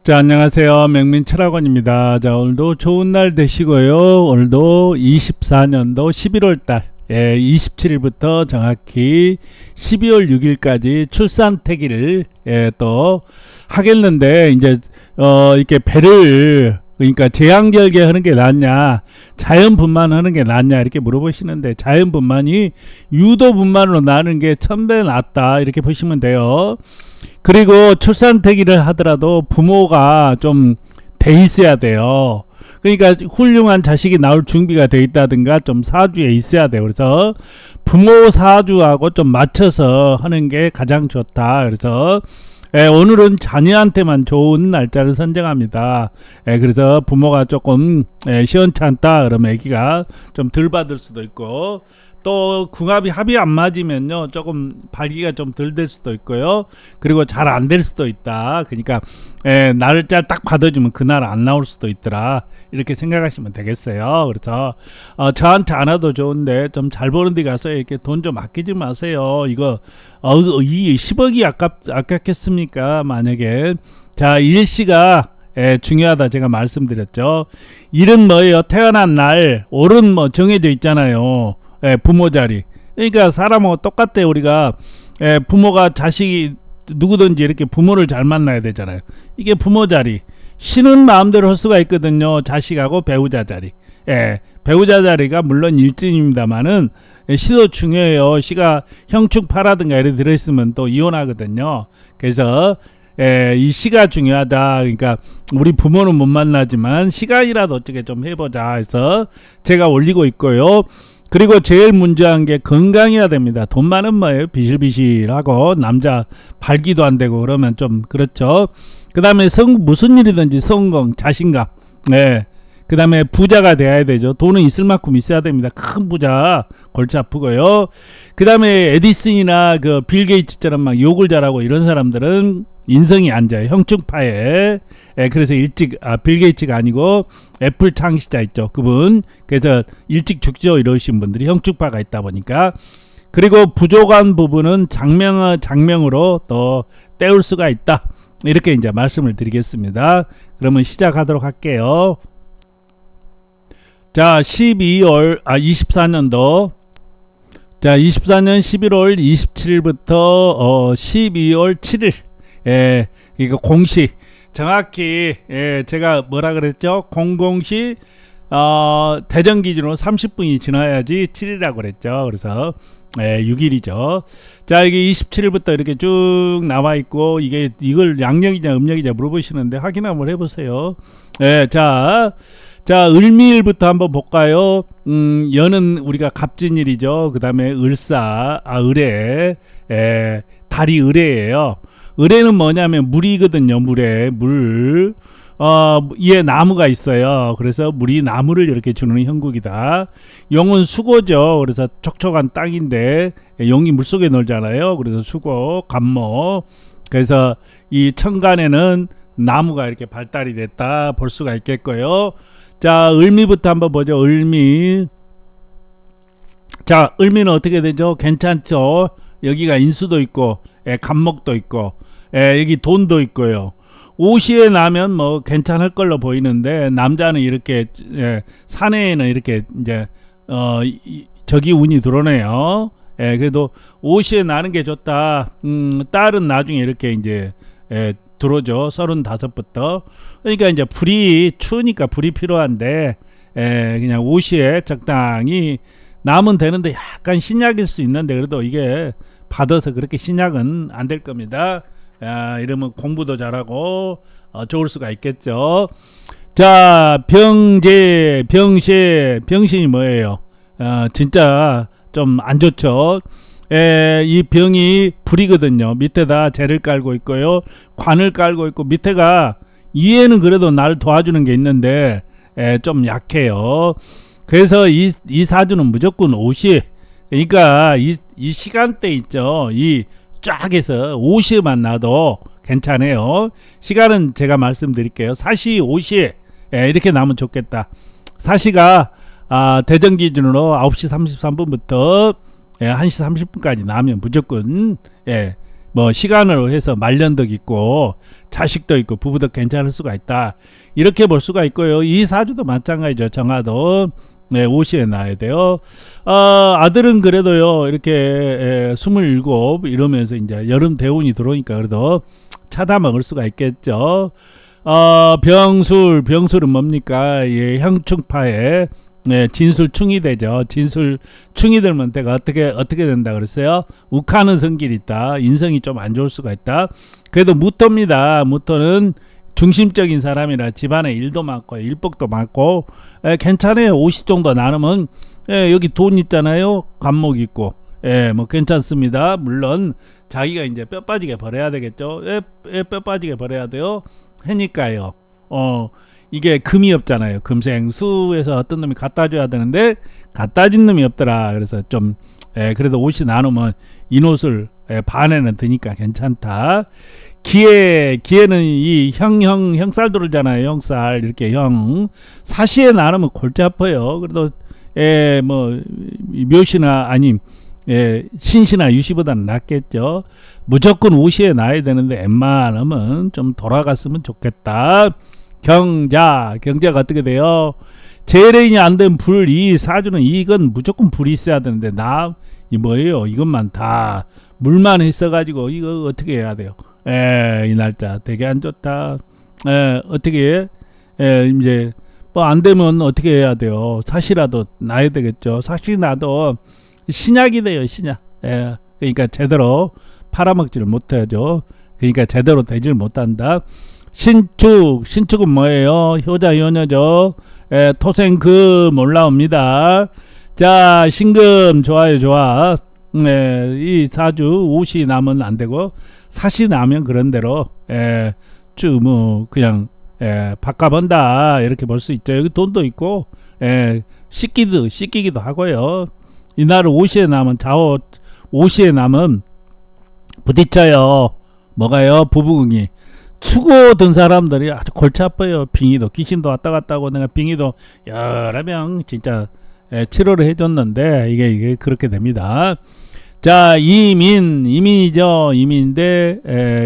자, 안녕하세요. 명민철학원입니다. 자, 오늘도 좋은 날 되시고요. 오늘도 24년도 11월 달 27일부터 정확히 12월 6일까지 출산태기를 또 하겠는데, 이제 이렇게 배를, 그러니까 제왕절개 하는 게 낫냐, 자연분만 하는 게 낫냐, 이렇게 물어보시는데, 자연분만이 유도분만으로 나는 게 1000배 낫다, 이렇게 보시면 돼요. 그리고 출산태기를 하더라도 부모가 좀 돼 있어야 돼요. 그러니까 훌륭한 자식이 나올 준비가 돼 있다든가 좀 사주에 있어야 돼요. 그래서 부모 사주하고 좀 맞춰서 하는 게 가장 좋다. 그래서 오늘은 자녀한테만 좋은 날짜를 선정합니다. 그래서 부모가 조금 시원찮다 그러면 아기가 좀 덜 받을 수도 있고, 또 궁합이 합이 안 맞으면요 조금 발기가 좀 덜 될 수도 있고요. 그리고 잘 안 될 수도 있다. 그러니까 날짜 딱 받아주면 그날 안 나올 수도 있더라, 이렇게 생각하시면 되겠어요. 그래서 저한테 안 와도 좋은데 좀 잘 보는 데 가서 이렇게 돈 좀 아끼지 마세요. 이거 이 10억이 아깝겠습니까? 만약에 자, 일시가 중요하다 제가 말씀드렸죠. 일은 뭐예요? 태어난 날, 올은 뭐 정해져 있잖아요. 부모 자리. 그러니까 사람하고 똑같아요. 우리가 부모가 자식이 누구든지 이렇게 부모를 잘 만나야 되잖아요. 이게 부모 자리. 신은 마음대로 할 수가 있거든요. 자식하고 배우자 자리. 배우자 자리가 물론 일진입니다만은 시도 중요해요. 시가 형축파라든가 이렇게 들어있으면 또 이혼하거든요. 그래서 이 시가 중요하다. 그러니까 우리 부모는 못 만나지만 시간이라도 어떻게 좀 해보자 해서 제가 올리고 있고요. 그리고 제일 문제한 게 건강해야 됩니다. 돈 많은 뭐예요? 비실비실하고 남자 발기도 안 되고 그러면 좀 그렇죠. 그 다음에 무슨 일이든지 성공, 자신감. 그 다음에 부자가 돼야 되죠. 돈은 있을 만큼 있어야 됩니다. 큰 부자, 골치 아프고요. 그 다음에 에디슨이나 그 빌 게이츠처럼 막 욕을 잘하고 이런 사람들은 인성이 안 좋아요. 형축파에. 그래서 일찍, 빌 게이츠가 아니고 애플 창시자 있죠. 그분. 그래서 일찍 죽죠. 이러신 분들이 형축파가 있다 보니까. 그리고 부족한 부분은 장명으로 또 때울 수가 있다. 이렇게 이제 말씀을 드리겠습니다. 그러면 시작하도록 할게요. 자, 24년도. 자, 24년 11월 27일부터 12월 7일. 이거 공시. 정확히, 제가 뭐라 그랬죠? 공공시, 대전 기준으로 30분이 지나야지 7이라고 그랬죠. 그래서, 6일이죠. 자, 이게 27일부터 이렇게 쭉 나와 있고, 이걸 양력이냐 음력이냐 물어보시는데 확인 한번 해보세요. 자, 을미일부터 한번 볼까요? 연은 우리가 갑진일이죠. 그 다음에 을에, 달이 을에예요. 을에는 뭐냐면 물이거든요. 물. 이에 나무가 있어요. 그래서 물이 나무를 이렇게 주는 형국이다. 용은 수고죠. 그래서 촉촉한 땅인데 용이 물속에 놀잖아요. 그래서 수고, 간모. 그래서 이 천간에는 나무가 이렇게 발달이 됐다 볼 수가 있겠고요. 자, 을미부터 한번 보죠. 을미. 자, 을미는 어떻게 되죠? 괜찮죠? 여기가 인수도 있고, 간목도 있고, 여기 돈도 있고요. 오시에 나면 뭐 괜찮을 걸로 보이는데, 남자는 이렇게, 사내에는 이렇게 이제, 저기 운이 들어오네요. 그래도 오시에 나는 게 좋다. 딸은 나중에 이렇게 이제, 들어오죠. 35부터. 그러니까 이제 불이 추우니까 불이 필요한데, 그냥 오시에 적당히 나면 되는데 약간 신약일 수 있는데, 그래도 이게 받아서 그렇게 신약은 안 될 겁니다. 이러면 공부도 잘하고 좋을 수가 있겠죠. 자, 병신이 뭐예요? 진짜 좀 안 좋죠. 이 병이 불이거든요. 밑에다 재를 깔고 있고요. 관을 깔고 있고, 밑에가 위에는 그래도 날 도와주는 게 있는데 좀 약해요. 그래서 이 사주는 무조건 오시. 그러니까 이 시간대 있죠. 이 쫙 해서 5시만 나도 괜찮아요. 시간은 제가 말씀드릴게요. 4시, 5시 이렇게 나면 좋겠다. 4시가 대전 기준으로 9시 33분부터 1시 30분까지 나면 무조건 뭐 시간으로 해서 말년도 있고 자식도 있고 부부도 괜찮을 수가 있다. 이렇게 볼 수가 있고요. 이 사주도 마찬가지죠. 정화도 네, 5시에 나야 돼요. 아들은 그래도요, 이렇게 27 이러면서 이제 여름 대운이 들어오니까 그래도 차다 먹을 수가 있겠죠. 병술은 뭡니까? 예, 형충파에 네, 진술충이 되죠. 진술충이 되면 내가 어떻게 된다 그랬어요? 욱하는 성질이 있다. 인성이 좀 안 좋을 수가 있다. 그래도 무토입니다. 무토는 중심적인 사람이라 집안에 일도 많고 일복도 많고 괜찮아요. 50 정도 나누면 여기 돈 있잖아요. 간목 있고 뭐 괜찮습니다. 물론 자기가 이제 뼈 빠지게 벌어야 되겠죠. 뼈 빠지게 벌어야 돼요. 해니까요. 이게 금이 없잖아요. 금생수에서 어떤 놈이 갖다 줘야 되는데 갖다 준 놈이 없더라. 그래서 좀 그래도 옷이 나누면 인옷을 반에는 드니까 괜찮다. 기에는 이 형살 들어오잖아요. 형살 이렇게 사시에 나누면 골치 아파요. 그래도 뭐 묘시나 아님 신시나 유시보다는 낫겠죠. 무조건 오시에 나야 되는데 웬만하면 좀 돌아갔으면 좋겠다. 경자가 어떻게 돼요? 재래인이 안 된 불, 이 사주는 이건 무조건 불이 있어야 되는데 이 뭐예요? 이것만 다 물만 있어가지고 이거 어떻게 해야 돼요? 이 날짜 되게 안 좋다. 어떻게 이제 뭐 안 되면 어떻게 해야 돼요? 사시라도 나야 되겠죠. 사시 나도 신약이 돼요. 신약. 그러니까 제대로 팔아먹지를 못하죠. 그러니까 제대로 되질 못한다. 신축은 뭐예요? 효자 효녀죠. 토생금 올라옵니다. 자, 신금 좋아요. 좋아. 이 사주 옷이 나면 안 되고 사시 나면 그런 대로 쭉 뭐 그냥 바꿔본다 이렇게 볼 수 있죠. 여기 돈도 있고 씻기기도 하고요. 이날은 옷이 나면 옷이 나면 부딪혀요. 뭐가요? 부부궁이. 추고 든 사람들이 아주 골치 아파요. 빙의도 귀신도 왔다 갔다 하고 내가 빙의도 여러 명 진짜 치료를 해줬는데 이게 그렇게 됩니다. 자, 이민이죠. 이민인데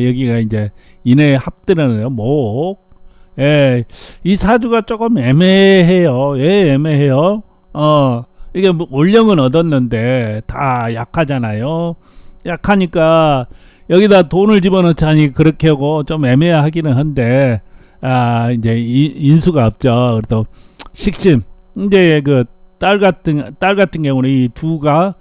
여기가 이제 인의 합들어요. 목. 이 사주가 조금 애매해요. 왜 애매해요? 이게 뭐 올령은 얻었는데 다 약하잖아요. 약하니까 여기다 돈을 집어넣자니 그렇게 하고 좀 애매하기는 한데 이제 인수가 없죠. 그래도 식심 이제 그 딸 같은 경우는 이 두가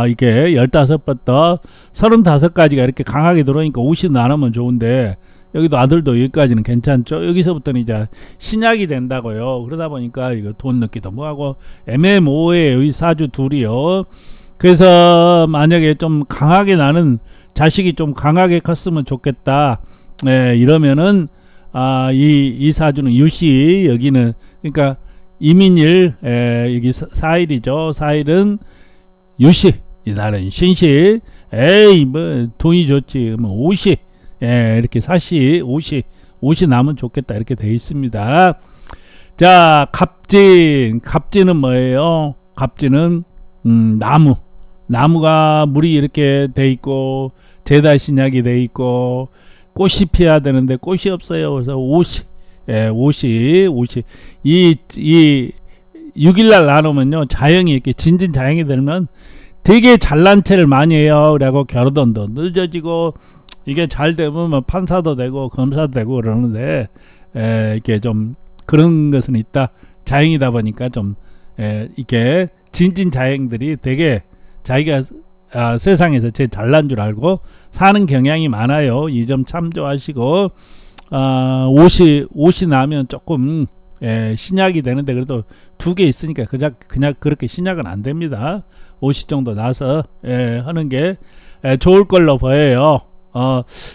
이게 15부터 35까지가 이렇게 강하게 들어오니까 50 나누면 좋은데 여기도 아들도 여기까지는 괜찮죠. 여기서부터는 이제 신약이 된다고요. 그러다 보니까 이거 돈 넣기도 뭐하고 애매모호해요. 이 사주 둘이요. 그래서 만약에 좀 강하게 나는 자식이 좀 강하게 컸으면 좋겠다. 이러면은 이 사주는 유시 여기는 그러니까 이민일 여기 4일이죠. 4일은 유시 이날은 신시 뭐 돈이 좋지 뭐 오시 이렇게 사시 오시 나면 좋겠다 이렇게 돼 있습니다. 자, 갑진은 뭐예요? 갑진은 나무가 물이 이렇게 돼 있고 제다 신약이 돼 있고 꽃이 피어야 되는데 꽃이 없어요. 그래서 옷이 이 6일날 나누면요 자영이 이렇게 진진자영이 되면 되게 잘난 체를 많이 해요. 그리고 결혼도 늦어지고 이게 잘 되면 뭐 판사도 되고 검사도 되고 그러는데 이렇게 좀 그런 것은 있다. 자영이다 보니까 좀 이렇게 진진자영들이 되게 자기가 세상에서 제일 잘난 줄 알고 사는 경향이 많아요. 이 점 참조하시고 옷이 나면 조금 신약이 되는데 그래도 2개 있으니까 그냥 그렇게 신약은 안 됩니다. 50 정도 나서 하는 게 좋을 걸로 보여요.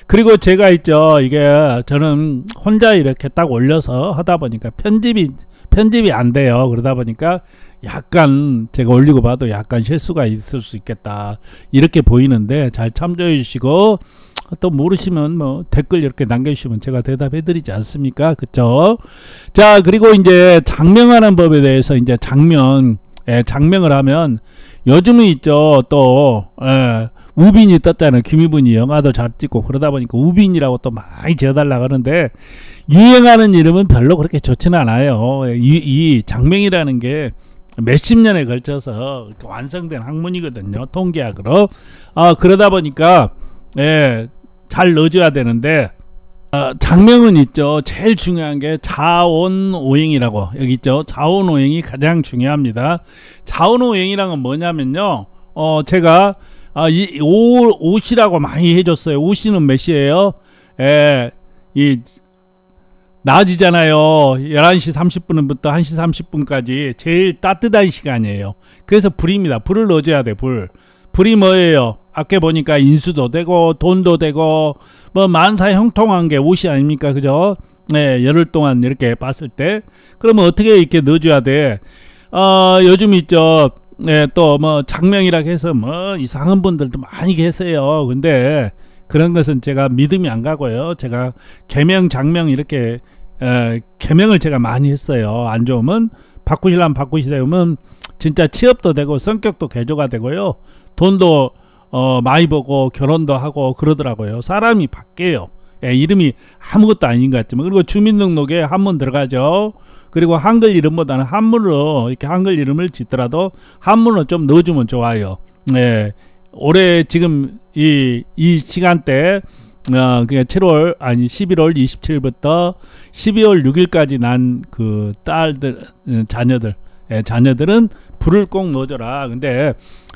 그리고 제가 있죠. 이게 저는 혼자 이렇게 딱 올려서 하다 보니까 편집이 안 돼요. 그러다 보니까 약간 제가 올리고 봐도 약간 실수가 있을 수 있겠다 이렇게 보이는데 잘 참조해 주시고 또 모르시면 뭐 댓글 이렇게 남겨주시면 제가 대답해 드리지 않습니까? 그쵸? 자, 그리고 이제 장명하는 법에 대해서 이제 장명을 하면 요즘은 있죠. 또 우빈이 떴잖아요. 김희분이 영화도 잘 찍고 그러다 보니까 우빈이라고 또 많이 지어달라고 하는데 유행하는 이름은 별로 그렇게 좋지는 않아요. 이 장명이라는 게 몇십 년에 걸쳐서 완성된 학문이거든요. 통계학으로. 그러다 보니까 잘 넣어줘야 되는데 장명은 있죠. 제일 중요한 게 자원오행이라고 여기 있죠. 자원오행이 가장 중요합니다. 자원오행이란 건 뭐냐면요. 제가 이 옷이라고 많이 해줬어요. 옷이는 몇 시예요? 이 낮이잖아요. 11시 30분부터 1시 30분까지 제일 따뜻한 시간이에요. 그래서 불입니다. 불을 넣어줘야 돼. 불이 뭐예요? 아까 보니까 인수도 되고 돈도 되고 뭐 만사 형통한 게 옷이 아닙니까? 그죠? 열흘 동안 이렇게 봤을 때 그러면 어떻게 이렇게 넣어줘야 돼? 요즘 있죠. 또 뭐 장명이라 해서 뭐 이상한 분들도 많이 계세요. 근데 그런 것은 제가 믿음이 안 가고요. 제가 계명 장명 이렇게 계명을 제가 많이 했어요. 안 좋으면 바꾸시려면 바꾸시려면 진짜 취업도 되고 성격도 개조가 되고요. 돈도 많이 벌고 결혼도 하고 그러더라고요. 사람이 바뀌어요. 이름이 아무것도 아닌 것 같지만. 그리고 주민등록에 한문 들어가죠. 그리고 한글 이름보다는 한문으로 이렇게 한글 이름을 짓더라도 한문으로 좀 넣어주면 좋아요. 올해 지금 이 시간대 그게 11월 27일부터 12월 6일까지 난 그 딸들 자녀들은 불을 꼭 넣어줘라. 근데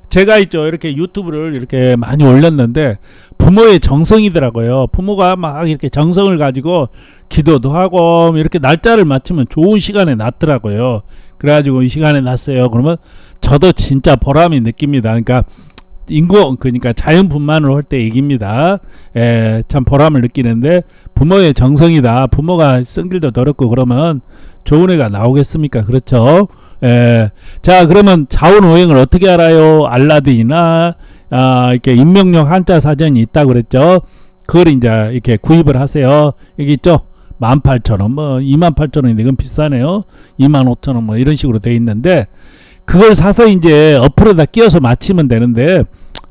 제가 있죠. 이렇게 유튜브를 이렇게 많이 올렸는데 부모의 정성이더라고요. 부모가 막 이렇게 정성을 가지고 기도도 하고 이렇게 날짜를 맞추면 좋은 시간에 났더라고요. 그래가지고 이 시간에 났어요. 그러면 저도 진짜 보람이 느낍니다. 그러니까 자연분만을 할 때 얘기입니다. 참 보람을 느끼는데 부모의 정성이다. 부모가 성질도 더럽고 그러면 좋은 애가 나오겠습니까? 그렇죠? 자, 그러면 자원오행을 어떻게 알아요? 알라딘이나 이렇게 인명령 한자 사전이 있다고 그랬죠. 그걸 이제 이렇게 구입을 하세요. 여기 있죠. 18,000원, 뭐 28,000원인데 이건 비싸네요. 25,000원 뭐 이런 식으로 돼 있는데 그걸 사서 이제 어플에다 끼워서 맞히면 되는데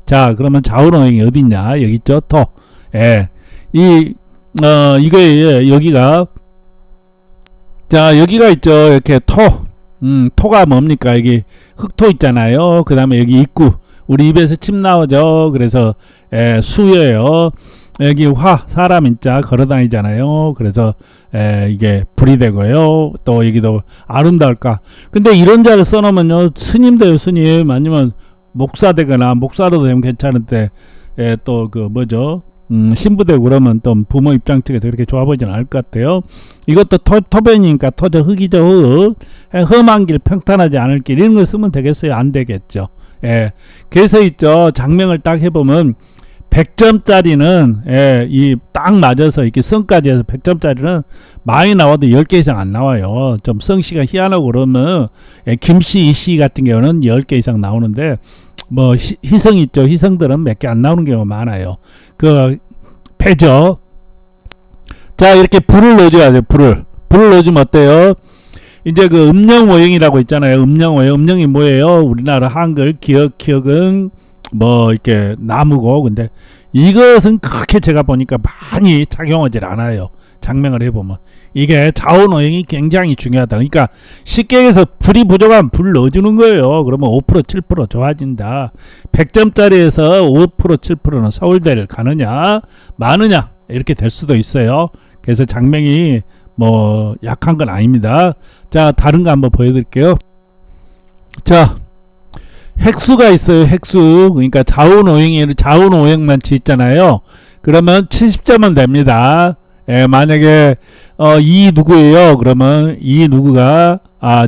자, 그러면 자원오행이 어디 있냐? 여기 있죠. 토. 이거에 여기가 자, 여기가 있죠. 이렇게 토. 토가 뭡니까? 여기 흑토 있잖아요. 그 다음에 여기 입구. 우리 입에서 침 나오죠. 그래서 수예요. 여기 화, 사람 인자 걸어다니잖아요. 그래서 이게 불이 되고요. 또 여기도 아름다울까. 근데 이런 자를 써놓으면요. 스님 돼요. 스님. 아니면 목사 되거나 목사로 되면 괜찮은데 또 그 뭐죠? 신부되고 그러면 또 부모 입장 측에서 그렇게 좋아 보이진 않을 것 같아요. 이것도 토변이니까 토죠. 흙이죠. 흙. 험한 길, 평탄하지 않을 길 이런 걸 쓰면 되겠어요? 안 되겠죠. 그래서 있죠. 장명을 딱 해보면 100점짜리는 이 딱 맞아서 이렇게 성까지 해서 100점짜리는 많이 나와도 10개 이상 안 나와요. 좀 성씨가 희한하고 그러면 김씨, 이씨 같은 경우는 10개 이상 나오는데 뭐 희성 있죠. 희성들은 몇 개 안 나오는 경우가 많아요. 그 패죠. 자, 이렇게 불을 넣어줘야 돼요. 불을 넣어주면 어때요? 이제 그 음령오행이라고 있잖아요. 음령오행. 음령이 뭐예요? 우리나라 한글 기억은 뭐 이렇게 나무고, 근데 이것은 그렇게 제가 보니까 많이 작용하지 않아요. 장명을 해보면 이게 자원오행이 굉장히 중요하다. 그러니까 쉽게 해서 불이 부족하면 불 넣어주는 거예요. 그러면 5% 7% 좋아진다. 100점짜리에서 5% 7%는 서울대를 가느냐 마느냐 이렇게 될 수도 있어요. 그래서 장명이 뭐 약한 건 아닙니다. 자, 다른 거 한번 보여드릴게요. 자, 핵수가 있어요. 핵수. 그러니까 자원오행만 짓잖아요. 그러면 70점은 됩니다. 만약에 이 누구예요? 그러면 이 누구가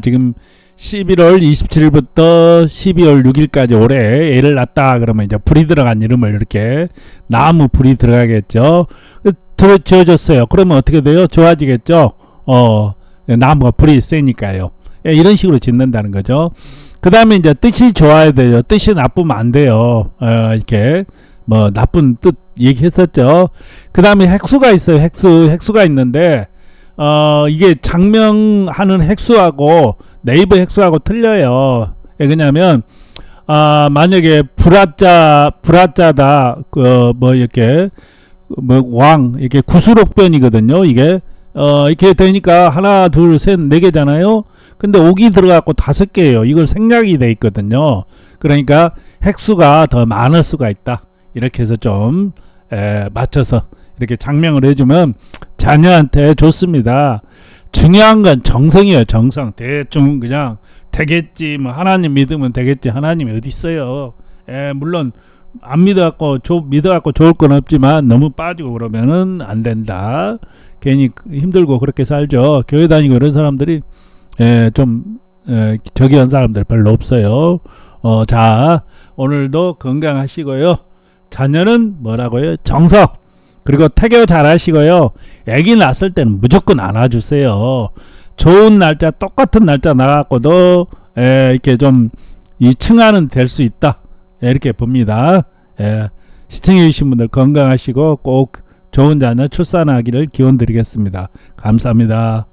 지금 11월 27일부터 12월 6일까지 올해 애를 낳았다. 그러면 이제 불이 들어간 이름을 이렇게 나무 불이 들어가겠죠. 지어줬어요. 그러면 어떻게 돼요? 좋아지겠죠. 나무가 불이 세니까요. 이런 식으로 짓는다는 거죠. 그 다음에 이제 뜻이 좋아야 돼요. 뜻이 나쁘면 안 돼요. 이렇게 뭐 나쁜 뜻 얘기했었죠. 그 다음에 핵수가 있어요. 핵수가 있는데 이게 장명하는 핵수하고 네이버 핵수하고 틀려요. 왜냐면 만약에 불화자다, 이렇게, 이렇게 구수록변이거든요, 이게. 이렇게 되니까 하나, 둘, 셋, 네 개잖아요. 근데 옥이 들어갔고 5개예요. 이걸 생략이 돼 있거든요. 그러니까 획수가 더 많을 수가 있다. 이렇게 해서 좀, 맞춰서 이렇게 장명을 해주면 자녀한테 좋습니다. 중요한 건 정성이에요. 정성. 대충 그냥 되겠지, 뭐 하나님 믿으면 되겠지. 하나님이 어디 있어요. 물론 안 믿어갖고 믿어갖고 좋을 건 없지만 너무 빠지고 그러면은 안 된다. 괜히 힘들고 그렇게 살죠. 교회 다니고 이런 사람들이 좀 저기 한 사람들 별로 없어요. 자, 오늘도 건강하시고요. 자녀는 뭐라고요? 정석. 그리고 태교 잘 하시고요. 아기 낳았을 때는 무조건 안아주세요. 좋은 날짜, 똑같은 날짜 나갖고도 이렇게 좀 이 층하는 될 수 있다. 이렇게 봅니다. 시청해 주신 분들 건강하시고 꼭 좋은 자녀 출산하기를 기원 드리겠습니다. 감사합니다.